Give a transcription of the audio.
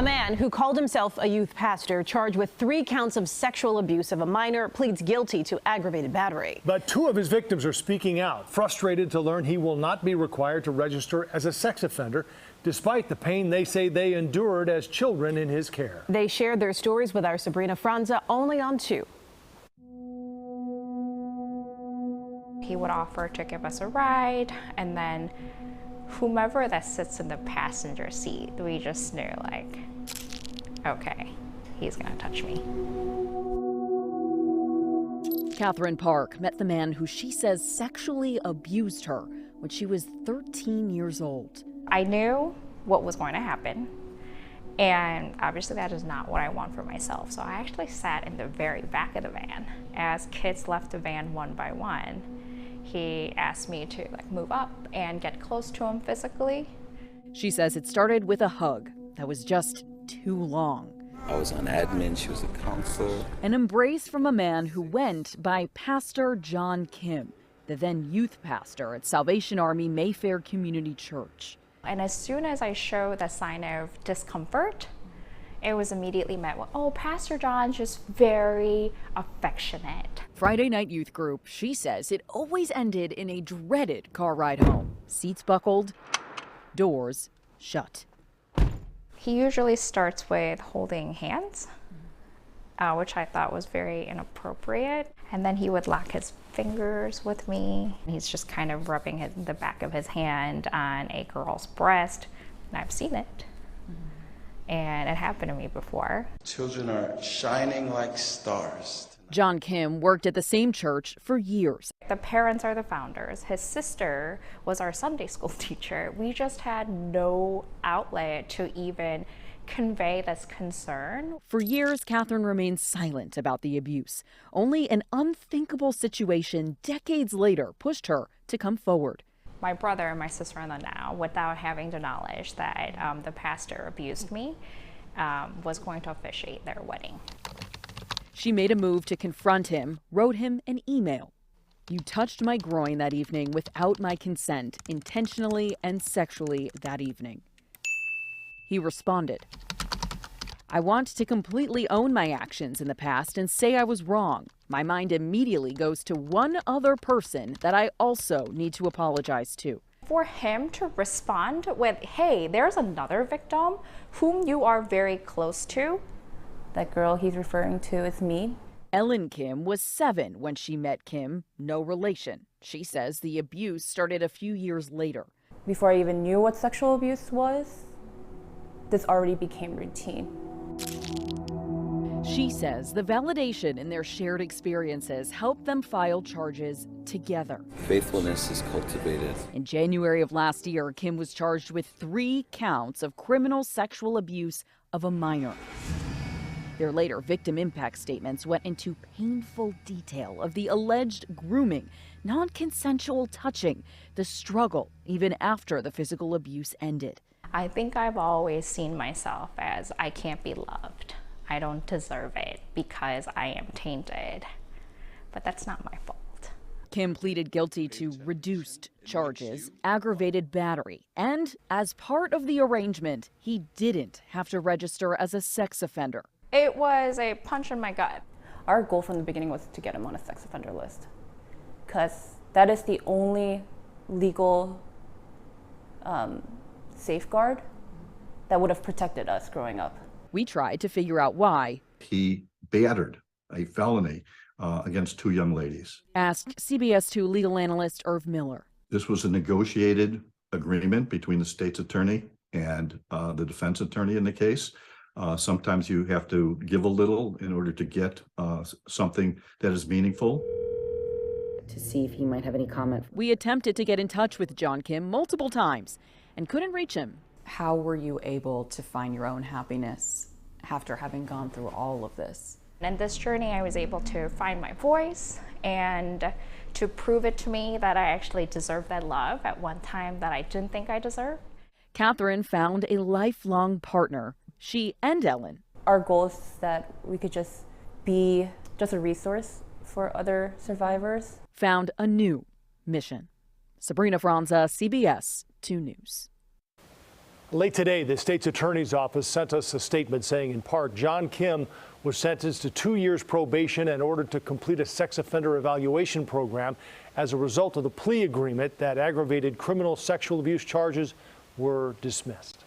A man who called himself a youth pastor, charged with 3 counts of sexual abuse of a minor, pleads guilty to aggravated battery. But 2 of his victims are speaking out, frustrated to learn he will not be required to register as a sex offender, despite the pain they say they endured as children in his care. They shared their stories with our Sabrina Franza only on 2. He would offer to give us a ride, and then whomever that sits in the passenger seat, we just knew, like, okay, he's gonna touch me. Catherine Park met the man who she says sexually abused her when she was 13 years old. I knew what was going to happen, and obviously that is not what I want for myself. So I actually sat in the very back of the van. As kids left the van one by one, he asked me to move up and get close to him physically. She says it started with a hug that was just too long. I was on admin, she was a counselor. An embrace from a man who went by Pastor John Kim, the then youth pastor at Salvation Army Mayfair Community Church. And as soon as I showed the sign of discomfort, it was immediately met with, oh, Pastor John's just very affectionate. Friday night youth group, she says it always ended in a dreaded car ride home. Seats buckled, doors shut. He usually starts with holding hands, which I thought was very inappropriate. And then he would lock his fingers with me. He's just kind of rubbing the back of his hand on a girl's breast, and I've seen it. And it happened to me before. Children are shining like stars. John Kim worked at the same church for years. The parents are the founders. His sister was our Sunday school teacher. We just had no outlet to even convey this concern. For years, Catherine remained silent about the abuse. Only an unthinkable situation decades later pushed her to come forward. My brother and my sister-in-law now, without having the knowledge that the pastor abused me, was going to officiate their wedding. She made a move to confront him, wrote him an email. You touched my groin that evening without my consent, intentionally and sexually that evening. He responded, I want to completely own my actions in the past and say I was wrong. My mind immediately goes to one other person that I also need to apologize to. For him to respond with, hey, there's another victim whom you are very close to. That girl he's referring to is me. Ellen Kim was 7 when she met Kim, no relation. She says the abuse started a few years later. Before I even knew what sexual abuse was, this already became routine. She says the validation in their shared experiences helped them file charges together. Faithfulness is cultivated. In January of last year, Kim was charged with 3 counts of criminal sexual abuse of a minor. Their later victim impact statements went into painful detail of the alleged grooming, non-consensual touching, the struggle even after the physical abuse ended. I think I've always seen myself as I can't be loved. I don't deserve it because I am tainted. But that's not my fault. Kim pleaded guilty to reduced charges, aggravated battery, and as part of the arrangement, he didn't have to register as a sex offender. It was a punch in my gut. Our goal from the beginning was to get him on a sex offender list, because that is the only legal safeguard that would have protected us growing up. We tried to figure out why. He battered a felony against 2 young ladies. Asked CBS 2 legal analyst Irv Miller. This was a negotiated agreement between the state's attorney and the defense attorney in the case. Sometimes you have to give a little in order to get something that is meaningful. To see if he might have any comment. We attempted to get in touch with John Kim multiple times and couldn't reach him. How were you able to find your own happiness after having gone through all of this? In this journey, I was able to find my voice and to prove it to me that I actually deserve that love at one time that I didn't think I deserved. Catherine found a lifelong partner. She and Ellen. Our goal is that we could just be just a resource for other survivors. Found a new mission. Sabrina Franza, CBS 2 News. Late today, the state's attorney's office sent us a statement saying, in part, John Kim was sentenced to 2 years probation and ordered to complete a sex offender evaluation program as a result of the plea agreement that aggravated criminal sexual abuse charges were dismissed.